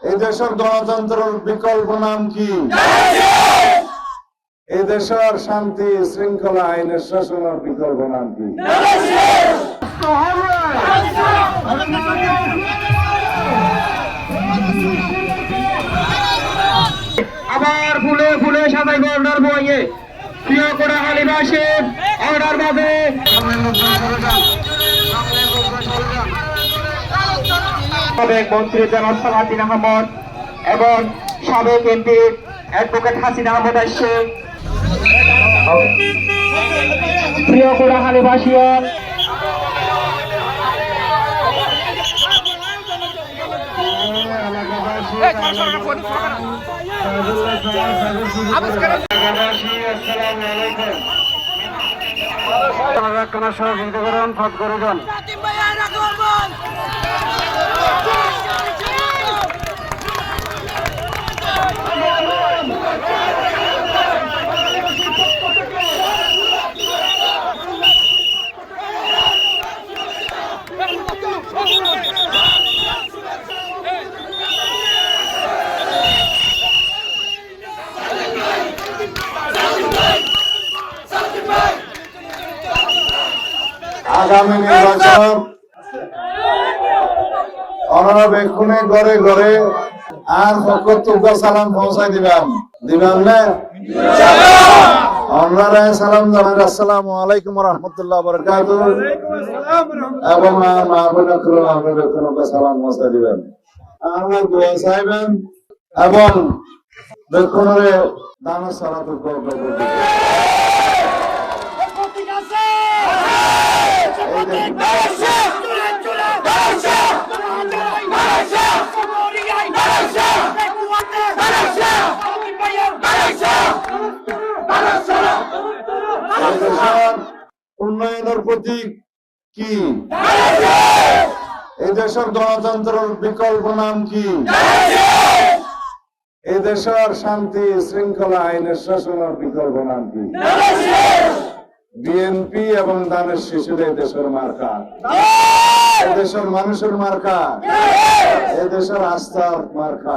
এই দেশের গণতন্ত্রের বিকল্প নাম কি? এই দেশের শান্তি শৃঙ্খলা আইনের শাসনের বিকল্প নাম কি? আবার ফুলে ফুলে সাদাই অর্ডার বইয়ে প্রিয় করা হালিবাসী অর্ডার বাজে সাবেক মন্ত্রী জনাব সালাউদ্দিন আহমদ এবং সাবেক এমপি অ্যাডভোকেট হাসিনা আহমদ আসছে। প্রিয় করা হালিবাসী সহযোগিতা করুন পথ করে যান। আগামী নির্বাচন অনবেক্ষণে ঘরে ঘরে আর ফকর সালাম পৌঁছাই দিবেন না? আপনারা সালাম জানান, আসসালামু আলাইকুম ওয়া রাহমাতুল্লাহি ওয়া বারাকাতুহু, এবং মা বোনেরা অনবেক্ষণে সালাম পৌঁছাই দিবেন। আমরা দোয়া চাইবেন এবং বেক্ষণে দান সালাত করবেন। উন্নয়নের প্রতীক কি? এই দেশের গণতন্ত্রের বিকল্প নাম কি? এই দেশের শান্তি শৃঙ্খলা আইনের শাসনের বিকল্প নাম কি? বিএনপি এবং দানের শিশুদের দেশের মার্কা, দেশের মানুষের মার্কা, এদেশের আস্থার মার্কা।